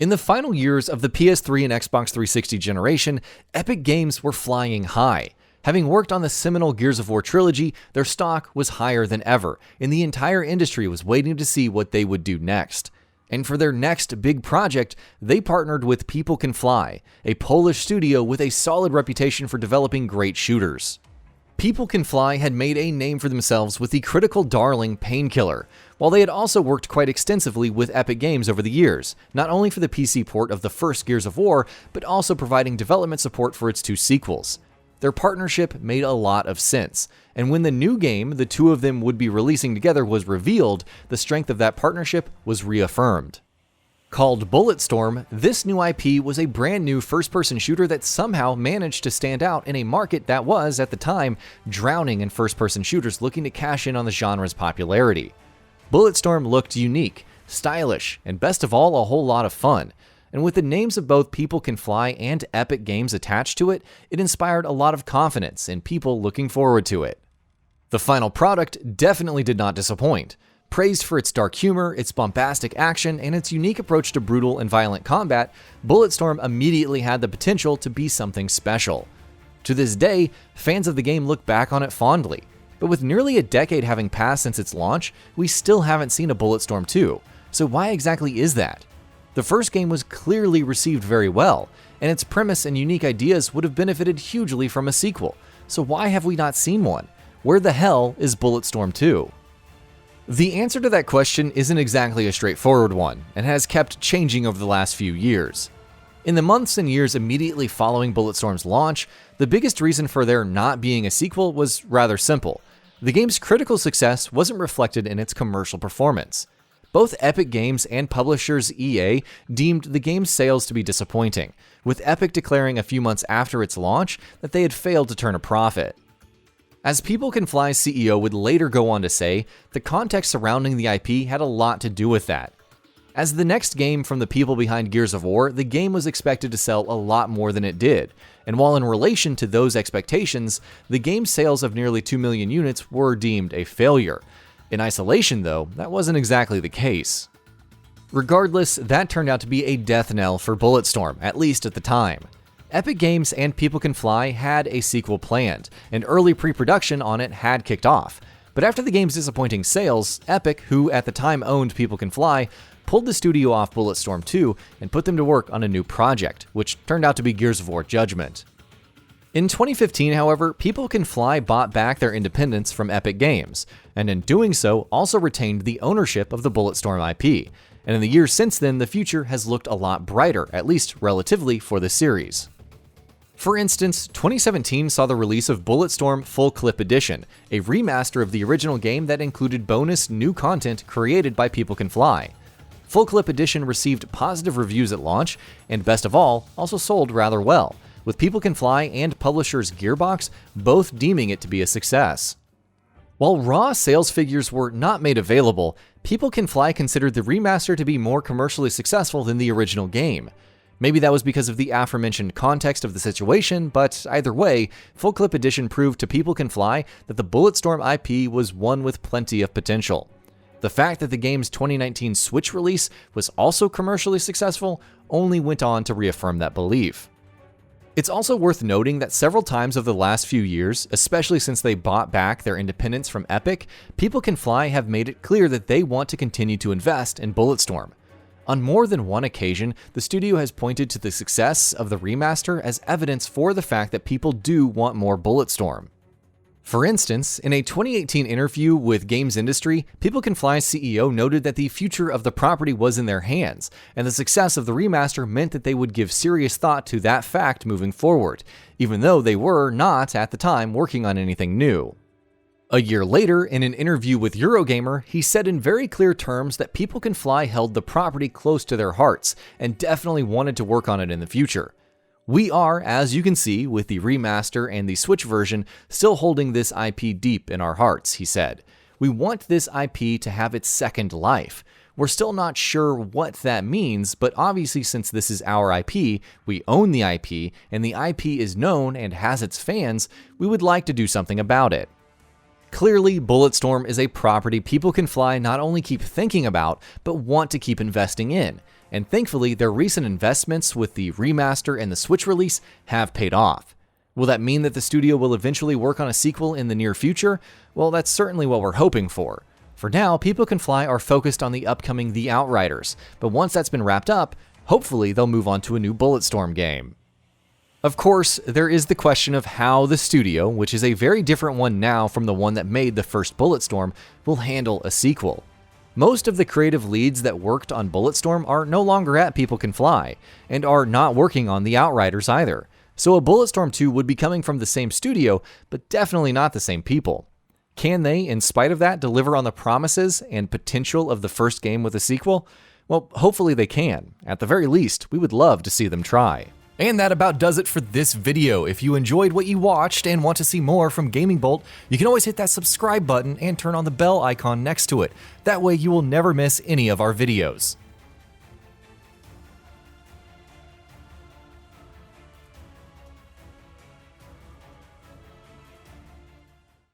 In the final years of the PS3 and Xbox 360 generation, Epic Games were flying high. Having worked on the seminal Gears of War trilogy, their stock was higher than ever, and the entire industry was waiting to see what they would do next. And for their next big project, they partnered with People Can Fly, a Polish studio with a solid reputation for developing great shooters. People Can Fly had made a name for themselves with the critical darling Painkiller, while they had also worked quite extensively with Epic Games over the years, not only for the PC port of the first Gears of War, but also providing development support for its two sequels. Their partnership made a lot of sense, and when the new game the two of them would be releasing together was revealed, the strength of that partnership was reaffirmed. Called Bulletstorm, this new IP was a brand new first-person shooter that somehow managed to stand out in a market that was, at the time, drowning in first-person shooters looking to cash in on the genre's popularity. Bulletstorm looked unique, stylish, and best of all, a whole lot of fun. And with the names of both People Can Fly and Epic Games attached to it, it inspired a lot of confidence in people looking forward to it. The final product definitely did not disappoint. Praised for its dark humor, its bombastic action, and its unique approach to brutal and violent combat, Bulletstorm immediately had the potential to be something special. To this day, fans of the game look back on it fondly, but with nearly a decade having passed since its launch, we still haven't seen a Bulletstorm 2, so why exactly is that? The first game was clearly received very well, and its premise and unique ideas would have benefited hugely from a sequel, so why have we not seen one? Where the hell is Bulletstorm 2? The answer to that question isn't exactly a straightforward one, and has kept changing over the last few years. In the months and years immediately following Bulletstorm's launch, the biggest reason for there not being a sequel was rather simple. The game's critical success wasn't reflected in its commercial performance. Both Epic Games and publishers EA deemed the game's sales to be disappointing, with Epic declaring a few months after its launch that they had failed to turn a profit. As People Can Fly's CEO would later go on to say, the context surrounding the IP had a lot to do with that. As the next game from the people behind Gears of War, the game was expected to sell a lot more than it did, and while in relation to those expectations, the game's sales of nearly 2 million units were deemed a failure. In isolation, though, that wasn't exactly the case. Regardless, that turned out to be a death knell for Bulletstorm, at least at the time. Epic Games and People Can Fly had a sequel planned, and early pre-production on it had kicked off. But after the game's disappointing sales, Epic, who at the time owned People Can Fly, pulled the studio off Bulletstorm 2 and put them to work on a new project, which turned out to be Gears of War Judgment. In 2015, however, People Can Fly bought back their independence from Epic Games, and in doing so also retained the ownership of the Bulletstorm IP. And in the years since then, the future has looked a lot brighter, at least relatively, for the series. For instance, 2017 saw the release of Bulletstorm Full Clip Edition, a remaster of the original game that included bonus new content created by People Can Fly. Full Clip Edition received positive reviews at launch, and best of all, also sold rather well, with People Can Fly and publishers Gearbox both deeming it to be a success. While raw sales figures were not made available, People Can Fly considered the remaster to be more commercially successful than the original game. Maybe that was because of the aforementioned context of the situation, but either way, Full Clip Edition proved to People Can Fly that the Bulletstorm IP was one with plenty of potential. The fact that the game's 2019 Switch release was also commercially successful only went on to reaffirm that belief. It's also worth noting that several times over the last few years, especially since they bought back their independence from Epic, People Can Fly have made it clear that they want to continue to invest in Bulletstorm. On more than one occasion, the studio has pointed to the success of the remaster as evidence for the fact that people do want more Bulletstorm. For instance, in a 2018 interview with Games Industry, People Can Fly's CEO noted that the future of the property was in their hands, and the success of the remaster meant that they would give serious thought to that fact moving forward, even though they were not, at the time, working on anything new. A year later, in an interview with Eurogamer, he said in very clear terms that People Can Fly held the property close to their hearts and definitely wanted to work on it in the future. We are, as you can see, with the remaster and the Switch version, still holding this IP deep in our hearts, he said. We want this IP to have its second life. We're still not sure what that means, but obviously since this is our IP, we own the IP, and the IP is known and has its fans, we would like to do something about it. Clearly, Bulletstorm is a property People Can Fly not only keep thinking about, but want to keep investing in. and thankfully their recent investments with the remaster and the Switch release have paid off. Will that mean that the studio will eventually work on a sequel in the near future? Well, that's certainly what we're hoping for. For now, People Can Fly are focused on the upcoming The Outriders, but once that's been wrapped up, hopefully they'll move on to a new Bulletstorm game. Of course, there is the question of how the studio, which is a very different one now from the one that made the first Bulletstorm, will handle a sequel. Most of the creative leads that worked on Bulletstorm are no longer at People Can Fly, and are not working on The Outriders either. So a Bulletstorm 2 would be coming from the same studio, but definitely not the same people. Can they, in spite of that, deliver on the promises and potential of the first game with a sequel? Well, hopefully they can. At the very least, we would love to see them try. And that about does it for this video. If you enjoyed what you watched and want to see more from GamingBolt, you can always hit that subscribe button and turn on the bell icon next to it. That way you will never miss any of our videos.